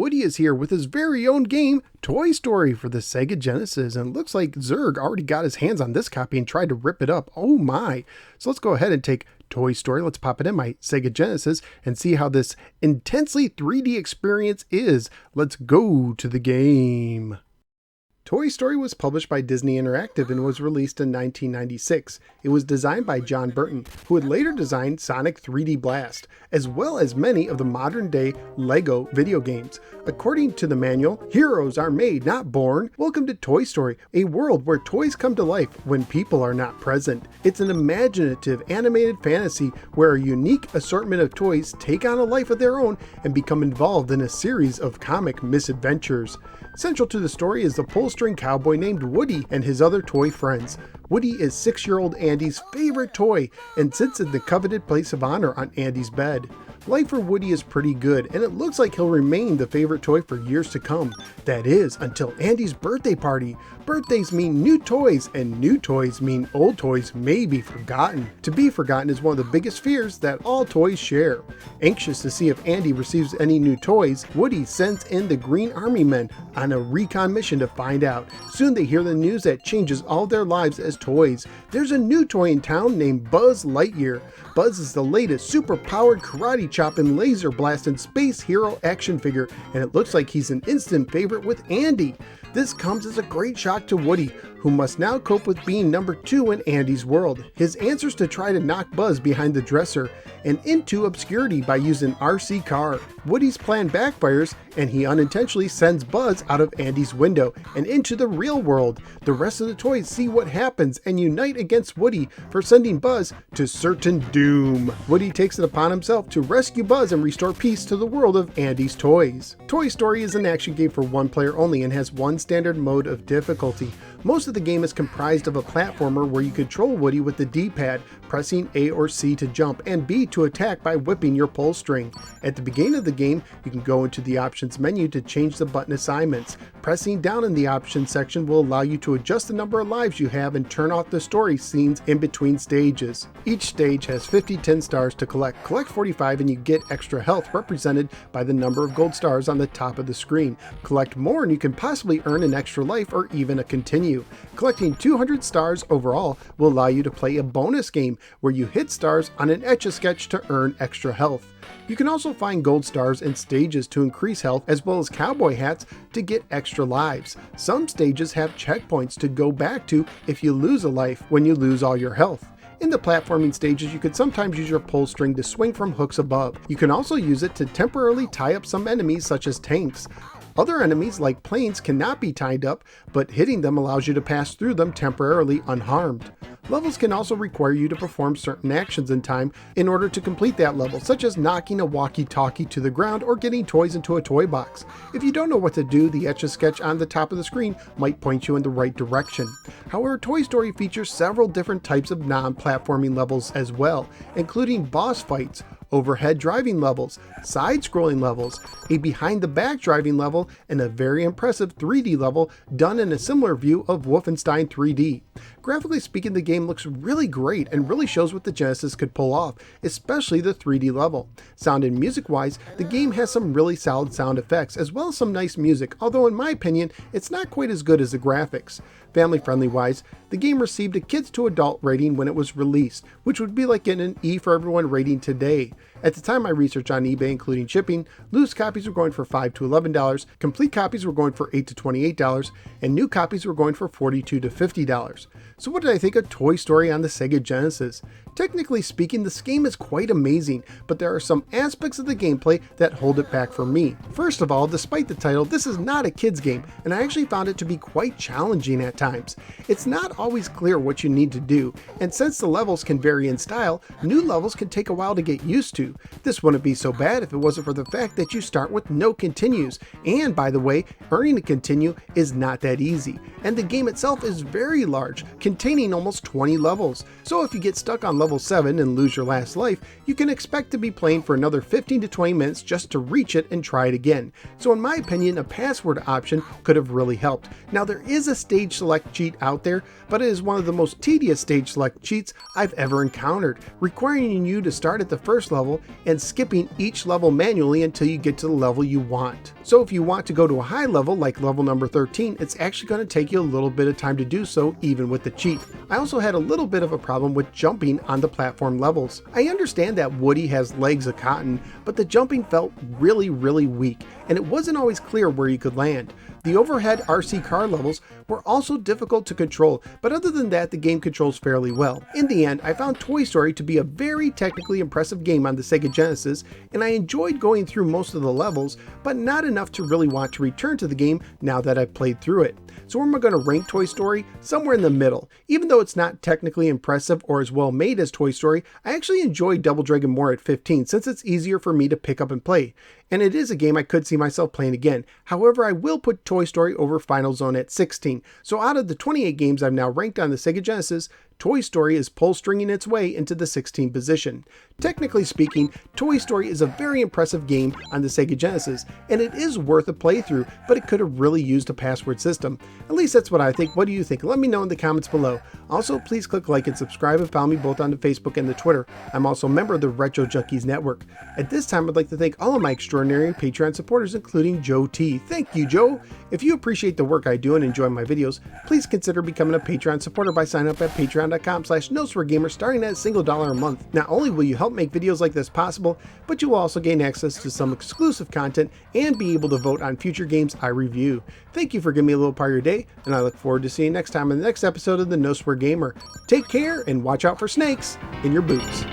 Woody is here with his very own game, Toy Story, for the Sega Genesis, and it looks like Zerg already got his hands on this copy and tried to rip it up. Oh my. So let's go ahead and take Toy Story, let's pop it in my Sega Genesis and see how this intensely 3D experience is. Let's go to the game. Toy Story was published by Disney Interactive and was released in 1996. It was designed by John Burton, who would later design Sonic 3D Blast, as well as many of the modern-day LEGO video games. According to the manual, heroes are made, not born. Welcome to Toy Story, a world where toys come to life when people are not present. It's an imaginative, animated fantasy where a unique assortment of toys take on a life of their own and become involved in a series of comic misadventures. Central to the story is the pull-string cowboy named Woody and his other toy friends. Woody is 6-year-old Andy's favorite toy and sits in the coveted place of honor on Andy's bed. Life for Woody is pretty good, and it looks like he'll remain the favorite toy for years to come. That is, until Andy's birthday party. Birthdays mean new toys, and new toys mean old toys may be forgotten. To be forgotten is one of the biggest fears that all toys share. Anxious to see if Andy receives any new toys, Woody sends in the Green Army Men on a recon mission to find out. Soon they hear the news that changes all their lives as toys. There's a new toy in town named Buzz Lightyear. Buzz is the latest super-powered karate chop and laser blast and space hero action figure, and it looks like he's an instant favorite with Andy. This comes as a great shock to Woody, who must now cope with being number 2 in Andy's world. His answers to try to knock Buzz behind the dresser and into obscurity by using RC car. Woody's plan backfires and he unintentionally sends Buzz out of Andy's window and into the real world. The rest of the toys see what happens and unite against Woody for sending Buzz to certain doom. Woody takes it upon himself to rescue Buzz and restore peace to the world of Andy's toys. Toy Story is an action game for one player only and has one standard mode of difficulty. Most of the game is comprised of a platformer where you control Woody with the D-pad, pressing A or C to jump, and B to attack by whipping your pull string. At the beginning of the game, you can go into the options menu to change the button assignments. Pressing down in the options section will allow you to adjust the number of lives you have and turn off the story scenes in between stages. Each stage has 50 10 stars to collect. Collect 45 and you get extra health, represented by the number of gold stars on the top of the screen. Collect more and you can possibly earn an extra life or even a continue. Collecting 200 stars overall will allow you to play a bonus game where you hit stars on an Etch-a-Sketch to earn extra health. You can also find gold stars in stages to increase health, as well as cowboy hats to get extra lives. Some stages have checkpoints to go back to if you lose a life when you lose all your health. In the platforming stages, you could sometimes use your pull string to swing from hooks above. You can also use it to temporarily tie up some enemies such as tanks. Other enemies like planes cannot be tied up, but hitting them allows you to pass through them temporarily unharmed. Levels can also require you to perform certain actions in time in order to complete that level, such as knocking a walkie-talkie to the ground or getting toys into a toy box. If you don't know what to do, the Etch-a-Sketch on the top of the screen might point you in the right direction. However, Toy Story features several different types of non-platforming levels as well, including boss fights, overhead driving levels, side-scrolling levels, a behind-the-back driving level, and a very impressive 3D level done in a similar view of Wolfenstein 3D. Graphically speaking, the game looks really great and really shows what the Genesis could pull off, especially the 3D level. Sound and music-wise, the game has some really solid sound effects as well as some nice music, although in my opinion, it's not quite as good as the graphics. Family-friendly wise, the game received a kids to adult rating when it was released, which would be like getting an E for everyone rating today. At the time I researched on eBay, including shipping, loose copies were going for $5 to $11, complete copies were going for $8 to $28, and new copies were going for $42 to $50. So what did I think of Toy Story on the Sega Genesis? Technically speaking, this game is quite amazing, but there are some aspects of the gameplay that hold it back for me. First of all, despite the title, this is not a kid's game, and I actually found it to be quite challenging at times. It's not always clear what you need to do, and since the levels can vary in style, new levels can take a while to get used to. This wouldn't be so bad if it wasn't for the fact that you start with no continues, and by the way, earning a continue is not that easy, and the game itself is very large, containing almost 20 levels, so if you get stuck on level 7 and lose your last life, you can expect to be playing for another 15 to 20 minutes just to reach it and try it again. So in my opinion, a password option could have really helped. Now there is a stage select cheat out there, but it is one of the most tedious stage select cheats I've ever encountered, requiring you to start at the first level level and skipping each level manually until you get to the level you want. So if you want to go to a high level like level number 13, it's actually going to take you a little bit of time to do so even with the cheat. I also had a little bit of a problem with jumping on the platform levels. I understand that Woody has legs of cotton, but the jumping felt really weak, and it wasn't always clear where you could land. The overhead RC car levels were also difficult to control, but other than that, the game controls fairly well. In the end, I found Toy Story to be a very technically impressive game on the Sega Genesis, and I enjoyed going through most of the levels, but not enough to really want to return to the game now that I've played through it. So where am I going to rank Toy Story? Somewhere in the middle. Even though it's not technically impressive or as well made as Toy Story, I actually enjoy Double Dragon more at 15 since it's easier for me to pick up and play. And it is a game I could see myself playing again. However, I will put Toy Story over Final Zone at 16. So out of the 28 games I've now ranked on the Sega Genesis, Toy Story is pull-stringing its way into the 16th position. Technically speaking, Toy Story is a very impressive game on the Sega Genesis, and it is worth a playthrough, but it could have really used a password system. At least that's what I think. What do you think? Let me know in the comments below. Also, please click like and subscribe and follow me both on the Facebook and the Twitter. I'm also a member of the Retro Junkies Network. At this time, I'd like to thank all of my extraordinary Patreon supporters, including Joe T. Thank you, Joe! If you appreciate the work I do and enjoy my videos, please consider becoming a Patreon supporter by signing up at patreon.com/NoSwearGamer starting at $1 a month. Not only will you help make videos like this possible, but you will also gain access to some exclusive content and be able to vote on future games I review. Thank you for giving me a little part of your day, and I look forward to seeing you next time in the next episode of the No Swear Gamer. Take care and watch out for snakes in your boots.